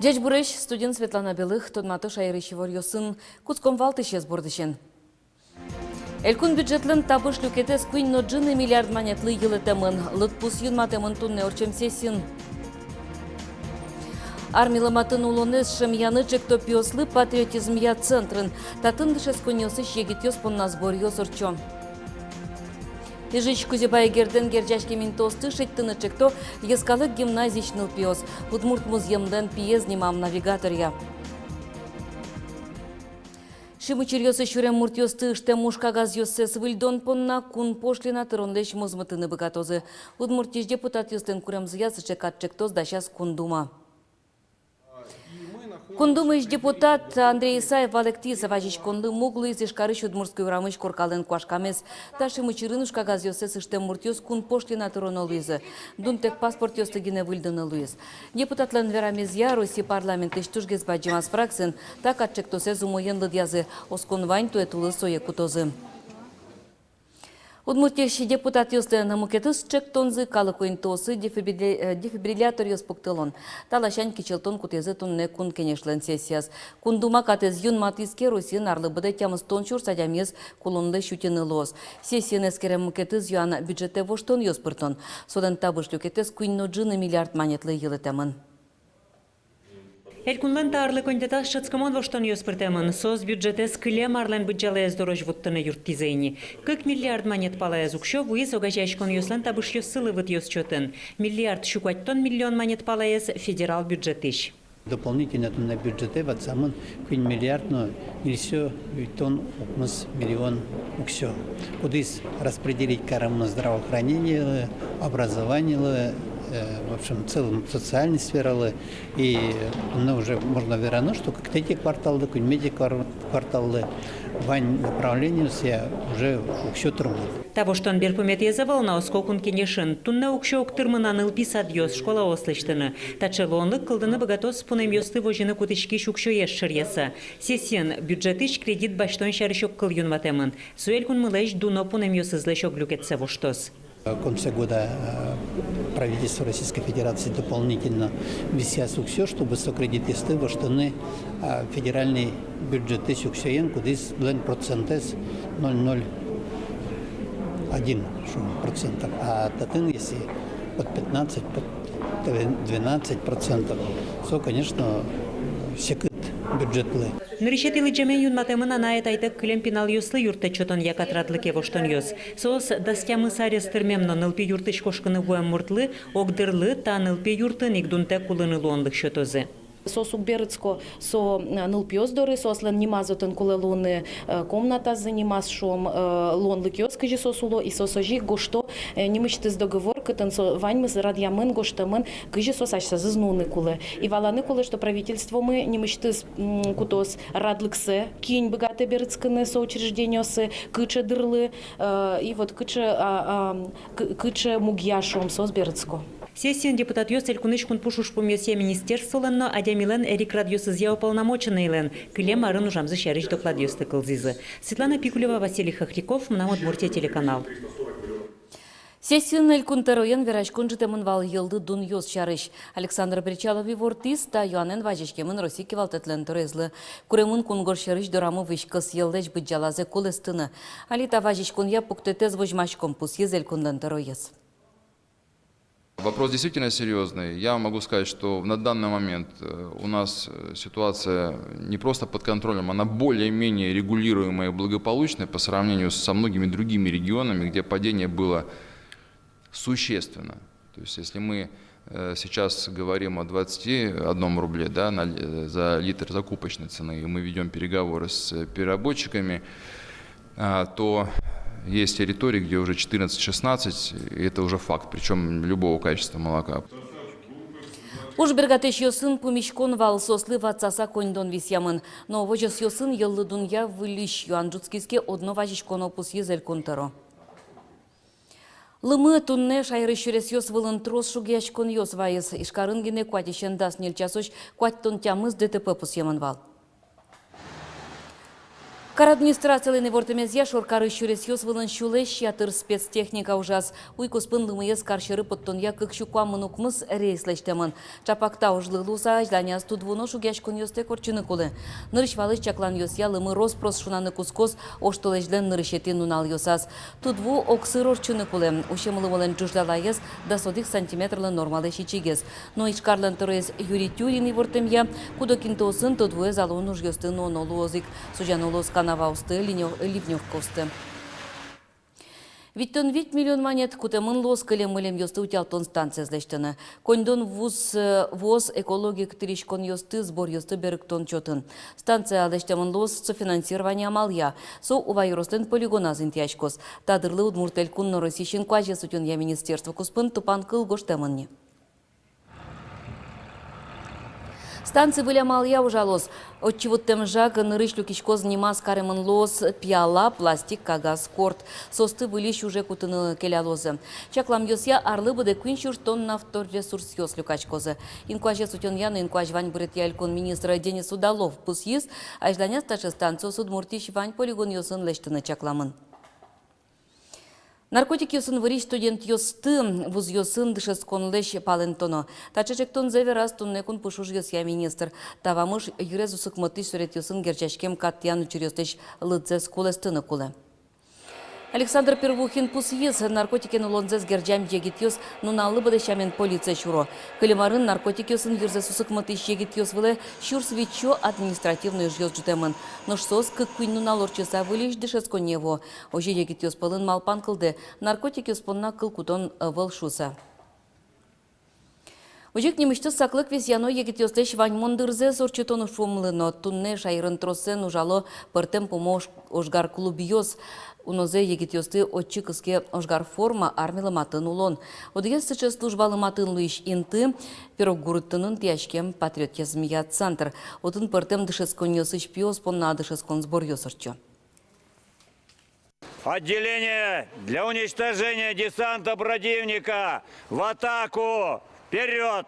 Дядь Бурыш, студент Светлана Белых, тонматы шайрышевор йосын, куцком валтыше сбордышен. Элькун бюджетлен табыш люкетес куин ноджины миллиард монетлы йылы темын, лытпус юнматемын тунне орчем сесин. Армиламатын улонес шемьянычек топиослы патриотизм я центрын, татындышес конёсы щегитёс понна сбор йосорчо. Ижич кузебай герден герджашки минтосты шеттынычекто ескалык гимназичныл пиос, Удмурт муземден пиезнимам навигатория. Шимычерьёсы шурем муртёсты ште мушкагаз ёссес вильдон понна кун пошлина тыронлеш музмытыны богатозы. Удмуртиш депутат ёстен куремзыясыче катчектоз дащас кундума. Кундумыш депутат Андрей Исаев Валектис аважич конды муглы из Ишкарыш Удмуртской урамыш коркален куашкамес. Таши мычырынушка газ ёсес иште муртёс кун пошлина тырона луизы. Дунтек паспорт ёсты гине вильдыны луиз. Депутатлан верамезья Руси парламент иштушгез баджимас фраксен, так атчектосе зумоен лыдязы, оскон вань туэтулы сое кутозы. Удмуртиящий депутат ёстен намукетыс чектонзы калыкойн тосы дефибриллятор ёспуктылон. Талашань кичелтон кутезы тунне кун кенешлен сессияс. Кундума катез юн матиске Русин арлы быда тямыз тончур садямез кулонлы шутины лос. Сессиян эскерем мукетыз юана бюджете воштон ёспыртон. Содан табыш люкетес куинно джины миллиард монетлы йылы тәмін. Элькунлан таарлы кондета шацкамон воштон ёспыртемын. Соз бюджетес кыле марлен бюджалез дорож вуттыны юрттизейни. 40 миллиард монет палаяз укшо, вуиз огажайшкон ёслан табыш ёссылы выт ёсчётын. Миллиард шукваттон миллион монет палаяз федерал бюджетыш. Дополнительно на бюджете в отсамон 1 миллиард, но нельзя тон миллион уксё. Кудыс распределить карам здравоохранение, образование, в общем, целом социальной сферы, и уже можно верно, что как эти кварталы, как меди кварталы, вань направлению все уже уксё трудно. Того, что он берпумет езавал на оскокун кенешин, тунна уксё уктырмына нылпи садьёс школа ослыштыны. Тачелонлык кылдыны богатос пунем ёсты вожины кутышки шукшо ешшыр еса. Сесен бюджетыш кредит баштон шарышок кыл юнватемын. Суэлькун мылэш дуно пунем ёсызлэшок люкетсе воштос. В конце года правительство Российской Федерации дополнительно висят все, чтобы сократить тесты, во что федеральный бюджет суксеен, куда есть процентес 0,01%, а татын если под 15, под 12%, то, конечно, секрет бюджетлы. Ныришетили джемен юн матемына на айтайдык кілем пинал юслы юртты чотон якатрадлыке воштон ёс. Соос дастямы сарес тырмемно нылпи юртыш кошкыны вуэм муртлы, огдырлы та нылпи юртын игдунте кулыны луонлык шотозы. Сосук берецко со нылпиос доры, сослен немазотын куле луны комната занимас шом луонлык ёс кыжи сосуло и сосожи гошто немычтыз договор кытын ваньмыз радьямын гоштамын кыжи сосачса зызнуны куле. И валаны куле, что правительство мы немычтыз кутос радлыксы, кинь богатые берецканы соучреждениосы, кыче дырлы и вот кыче мугьяшом сос берецко. Сессион депутат ёс элькуныш кун пушуш помёсе министерстволенно адямилен эрик радиосыз я уполномоченныйлен. Кылем арын ужамзы шарыш доклад ёсты кылзызы. Светлана Пикулева, Василий Хохряков, Удмуртия телеканал. Сессион элькун тероен верачкун житемын вал йылды дун ёс шарыш. Александр Причалов вортис та юанен важешкемын Российки валтетлен турезлы. Куремын кунгор шарыш дорамы вышкыс йылдеч быджалазе кулестыны. Алита важешкун я пуктетез вожмашком пус езель кундан тероез. Вопрос действительно серьезный. Я могу сказать, что на данный момент у нас ситуация не просто под контролем, она более-менее регулируемая и благополучная по сравнению со многими другими регионами, где падение было существенно. То есть если мы сейчас говорим о 21 рубле, да, за литр закупочной цены, и мы ведем переговоры с переработчиками, то есть территории, где уже 14-16, и это уже факт, причем любого качества молока. Уж бергатеш йосын пумишкон вал сослы ватсаса коньдон висямын. Но вожес йосын йыллы дунья вылиш юанджуцкиске одно важишкон опус езель контеро. Лымы тунне шайры шүрес йос вылын трос шугяшкон йос вайыз. Ишкарын гене куатишен дас нельчасош куаттон тямыз ДТП пус ямын вал. Кар администрациялы вортемезья шоркары шурес ёс вылын шулеш ятыр спецтехника ужас. Уйкус пынлымыез каршыры подтонья кыкшуква мынукмыз рейслештемын. Чапакта ужлылуса ажданяс тудвуно шугяшкун ёсте корчыны кулы. Нырыш валыш чаклан ёсья лымы роспрос шунаны кускос оштолежден нырышетин нунал ёсас. Тудву оксыр орчыны кулы. Ушемылы волен чуждалайыз до 100 сантиметрлы нормалы шичигез. Но ишкарлан турез Юрий Тюрин вортемья кудокинтосын тудвуе залон уж ёстын онолуозик. Сужанолоз Канаваусты, Ливневковсты. Виттон 8 миллион монет кутемын лос кылем ёсты утялтон станция злештыны. Кондон воз экологик тришкон ёсты сбор ёсты беріктон чотын. Станция лештемын лос софинансирование амалия. Со увайростен полигона зинтяшкос. Тадырлы удмуртель кунно росищен кважи сутен я министерство куспын тупан кыл гоштемынни. Станции были амалия ужалос. Отчевоттем жак нырыш люкишко занимас каремын лос, пиала, пластик, кагаз, корт. Состы вылищ уже кутыны келялозы. Чаклам ёсья арлы быды квинчур тонна вторресурс ёс люкачкозы. Инкуаже сутен яны инкуаж вань брит ялькон министра Денис Удалов пус ес, ажданя стачы станцию судмуртиш вань полигон ёсын лештыны чакламын. Наркотик ёсын выриш студент ёсты, вуз ёсын дышескон леш палентоно. Тачачектон зеверас туннекун пушуж ёсья министр. Тавамыш юрез усыкмытыш сурет ёсын герчашкем каттян учурёстыш лыцес кулестыны кулы. Александр Первухин пус ез наркотикен улонзес герджам егит ёс, нуналы быдышамен полиция шуро. Кылемарын наркотик ёсын юрзес усыкмытыш егит ёс вылы шурс вичо административный жёс жутемын. Ношсос кыккуин нуналор часа вылиш дышескон нево. Ожи егит ёс пылын малпан кылды, наркотик ёс понна кылкутон выл шуса. Ожик немышты саклык вес яно егит ёстеш вань мондырзе сорчетону шумлыно, тунне шайрын тросен ужало пыртем помош ожгар клуб ёс. Унозе егит ёсты отчы кыске ожгар форма армилы матын улон. Одыге сычы службалы матын луиш инты, пирог гурыттынын тяшкем патриотизм я центр. Отын пыртем дышескон ёсыш пиос понна дышескон сбор ёсырчо. Отделение для уничтожения десанта противника в атаку! Вперед!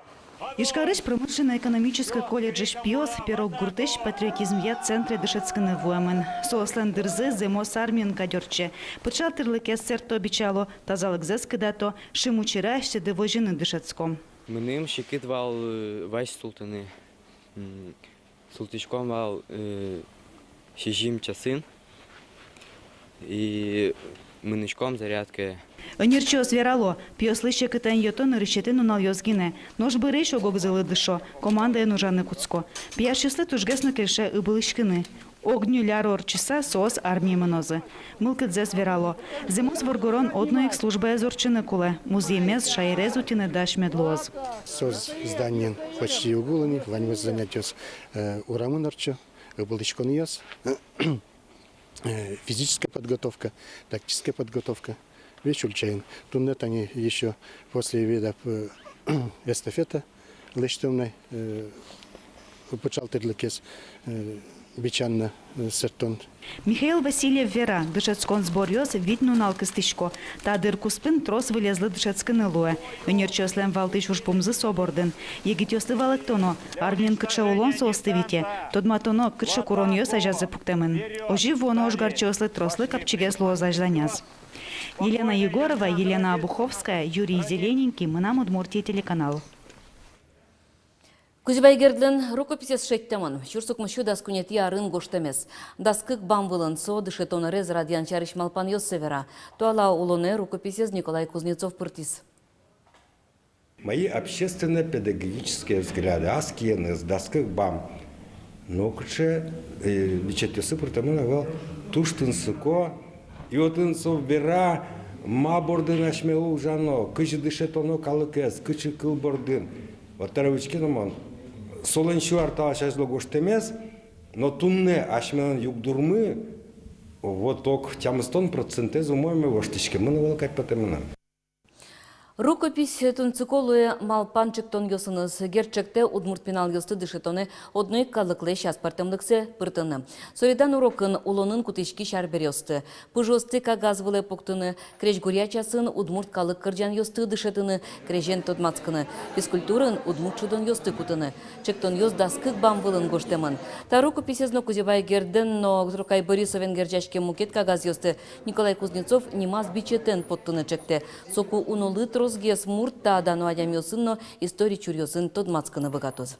Ишкарыш промышленно-экономический колледж Шпиос, пирог гуртыш, патриотизм я центре дышецканы вуамен. Сослен дырзы земос армиян кадерче. Пычал тырлыке серто обещало, тазалык зескидато, шимучера щеды вожины дышецком. Меним шикит вал вайс султаны. Султишком вал шижим часын. И мынышком зарядка. Нирчо зверало, пьослыще кытан йотон решетен унал йозгине. Нож бырыш огогзылы дышо, команда нужаны куцко. Пьяшчыслы тужгесно кельше ыбылышкины. Огню лярор часа сос армии мнозы. Мылкыдзе зверало. Зимос воргорон одно их служба зорчины куле. Музеймез шайрезу тины даш медлоз. Соз зданien почти угулани, ваньмыз занятиос урамынарчо, ыбылышкон йос. Физическая подготовка, тактическая подготовка. Вещь ульчаин. Туннет они еще после вида эстафета лештовной почалтырлыкес бичанна сертон. Михаил Васильев Вера, дышецкон сбор йос, видну налкыстышко. Та дырку спин трос вылезлы дышецканы луэ. Өнерчеслен валтыш уж помзы собордын. Егит йосты валыктоно, армин кытша улон соостывите. Тодматоно кытша курон йос ажазы пуктемын. Ожи воно ожгарчеслы трослы капчигес луоз ажланяз. Елена Егорова, Елена Обуховская, Юрий Зелененький, Мынам Удмуртия телеканал. Кузбайгерден рукописес шеттемон. Чурсук мышу даскунети арын гоштемес. Даскык бамвылын со дышетоны рез радиан чарыш малпан йос севера. Туала улоне рукописес Николай Кузнецов пыртис. Мои общественно-педагогические взгляды. Аскены, с даскык бам. Но куче бичетесы пыртамын туштын сыко. И вот он собира мабордын ашмелу жано, кычы дышетоно калыкес, кычы кылбордын. Вот таравички наман. Солончу арталаш ажло гоштемес, но тунне ашмелан югдурмы, вот ток тямыстон процентезу моими воштички. Мы навал кать патемына. Рукопись тунциколуе малпанчик тон йосыныз герчекте удмурт пенал йосты дышетоне одной калыкле щас партемлыксе пыртыны. Соридан урокын улонын кутышки шарбер йосты. Пыжосты кагаз выле поктыны, креш гурячасын удмурт калык кырджан йосты дышетыны, крешен тодмацкыны. Физкультурын удмурт чудон йосты кутыны. Чектон йос даскык бам вылын гоштемын. Та рукописезно Кузебай Герден, но Трукай Борисовен герчашке мукет кагаз йосты. Николай Кузнецов немаз бичетен подтыны чекте. Соку унолы розгес мурта дану адямиосынно истории чурьосын тодмацканы богатоз.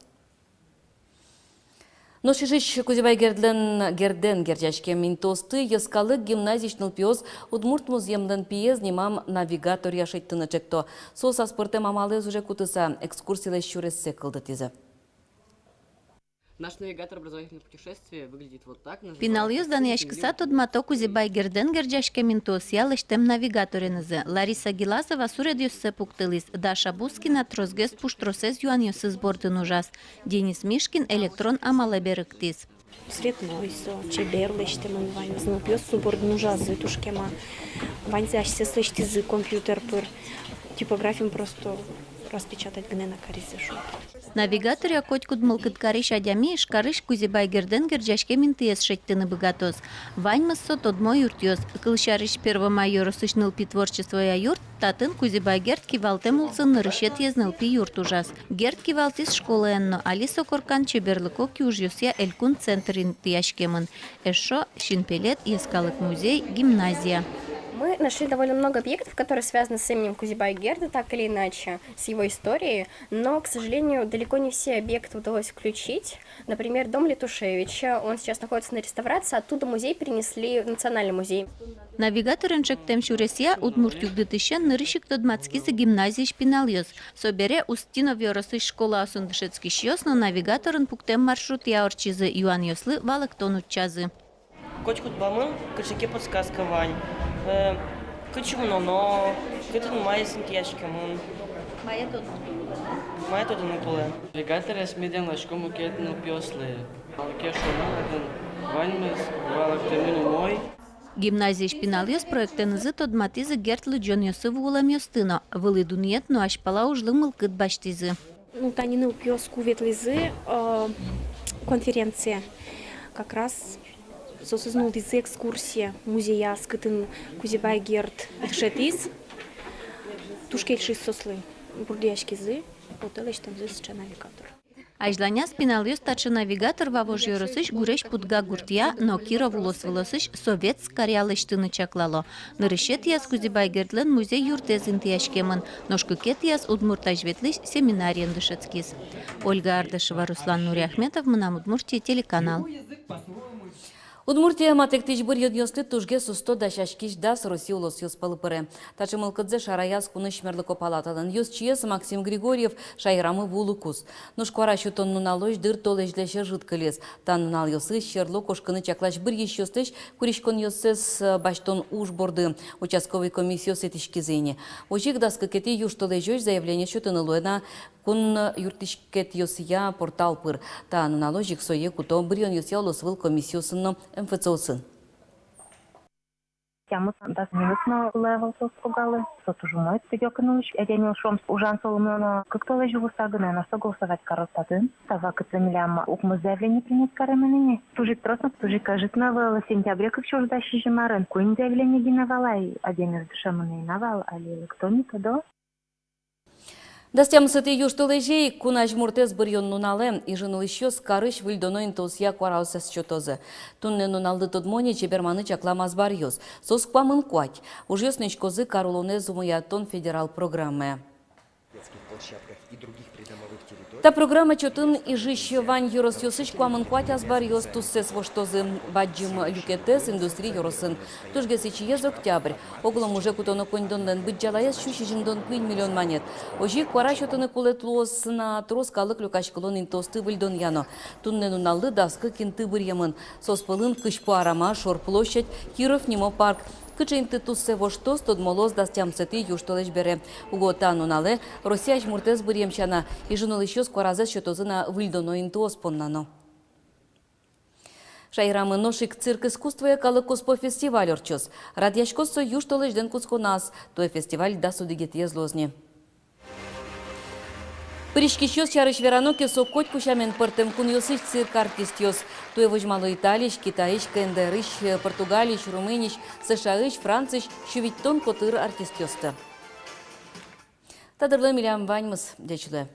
Но шижиш Кузебай Герден герчашке минтосты яскалык гимназичныл пиоз удмурт муземден пиез немам навигатор яшеттыны чекто. Соса спорте мамалез уже кутыса экскурсиялы щурессе кылды тизе. Наш навигатор образовательных путешествий выглядит вот так. Пинал юздан яшкыса тодмато Кузебай Герден герчашке минтос ялыштем навигаторенызы. Лариса Гиласова суред юссе пуктылис. Даша Бускина трозгес пуштросез юан юсыз бордын ужас. Денис Мишкин электрон амалы беріктіз. Светлой со, чеберлыште мы вань, знапьёс бордын ужас зытушкема. Вань зашься слышите зы компьютер пыр. Типографим просто распечатать гне на карисе шо. Навигаторя котькуд мылкыткариш адями шкарыш Кузебай Герден герчашке минтыес шеттыны богатоз. Ваньмыз сот одмо юртьёз. Кылшарыш первомайор сышныл пи творчество я юрт, татын Кузебай Герд кивалтем улсын нырышет езныл пи юрт ужас. Герд кивалтис школа энно, Алисо Коркан чеберлыко кюжьёсья элькун центрин тияшкемын. Эшо, Шинпелет, Ескалык музей, гимназия. Мы нашли довольно много объектов, которые связаны с именем Кузебай Герда, так или иначе, с его историей, но, к сожалению, далеко не все объекты удалось включить. Например, дом Летушевича, он сейчас находится на реставрации, оттуда музей перенесли в Национальный музей. Навигаторын чектем шуресия удмуртюк дытышен нырышик тодмацкизы гимназии шпиналёс. Собере Устинов yorosыш школа осундышецкий шьёс, но навигаторын пуктем маршрут яорчизы юан ёслы валыктон учазы. Котькут бамын, кыршаке подсказка вань. Кычумно, но кытын майя синтияшкемын. Майя тоды нукулы. Навигатор смеден лашком укет нупёслы. Алкешонадын ваньмыз валыктымын мой. Гимназия шпиналёс проектенызы тодматизы гертлы джон ёсы вулам ёстыно. Вылы дуниет, но ашпала ужлы мылкыт баштизы. Ну, танины упёс куветлизы конференция. Как раз сосызнул дизы экскурсия музея скытын Кузебай Герд дышетиз. Тушкельшиз сослы бурдияшкизы, отелештен зысча навигатор. Ажланя спиналёс тачы навигатор вавож ёрысыш гуреш путга гуртия, но Киров улос-вылысыш совет скарялыштыны чаклало. Нырышет яс Кузебай Гердлен музей юртезин тияшкемын, ношкыкет яс удмуртажветлыш семинариян дышецкиз. Ольга Ардашева, Руслан Нуриахметов, Мынам Удмуртия, телеканал. Удмуртия матектич бір йоднёсты тужге сусто дашашкиш дас Россия улос юз палыпыры. Тачы мылкыдзе шараяз куныш мерлыко палаталын. Юз чиес Максим Григорьев шайрамы вулукус. Нушквара шутон нуналош дыр толежлеше жыткылес. Тан нунал йосы шерло кошкыны чаклаш бір ещёстыш куришкон йосес баштон уж борды. Участковый комиссия сетишкизени. Ожик даскы кети юж толежёш заявление шутыны луэна кун юртишкет йосия портал пыр. Та нуналожик сое куто брион йосия лосвыл комиссиясынно МФЦОсын. Тямыз дасминутно левел соспугали. Сотужумойт тегёкнулыш. Эдемил шомс ужан солумёно. Как то лежу высаганы, на согласовать каротатын. Тава кацамилям укмы заявление принять караменыне. Тужик тросно, тужик кажет навала. Сентября как чё ждащий жемарен. Куин заявление гинавалай. Адемил душамыны навал, али электроника до. Дастям сыты юштылыжей кунаж муртез бұрйон нунале и жынылышы скарыш вильдоноин тосия квараусас чотозы. Тунне нуналды тодмоне чеберманы чакламаз бар юз. Сосквамын куать. Ужес нычкозы карулоне зумуятон федерал программы. Та программа чотын и жищевань юрос юсыч куамын куать азбар юз туссес воштозы. Баджим люкетес индустрии юросын. Тужгесы чиез октябрь. Оглом уже кутоно коньдонден быть жалаяс шуши жиндон куин миллион монет. Ожи квара чотыны кулетлуос на троскалык люкашкалон интосты вильдон яно. Тунне нуналды даскы кинты бырьемын. Соспылын кышпу арама, шор площадь, Киров Нимо парк. Кычынты туссе воштос тодмолоз дастям сети юштолеш бере. Угота нунале Россия жмуртез бырьемчана и жынылыщос кваразес чотозына вильдоно интуос поннано. Шайрамы ношик цирк искусства калы коспо фестиваль орчос. Радяшкосо юштолеш ден кусконас. Той фестиваль да судигет езлозне. Пыришкищёс чарыш вераноке со коть кушамен пыртым кун ёсыш цирк артистёс. Туе вожмало Италиш, Китаиш, КНДРиш, Португалиш, Румыниш, СШАиш, Франциш, шувиттон котыр артистёсты. Тадырлы милям ваньмыз, дечулы.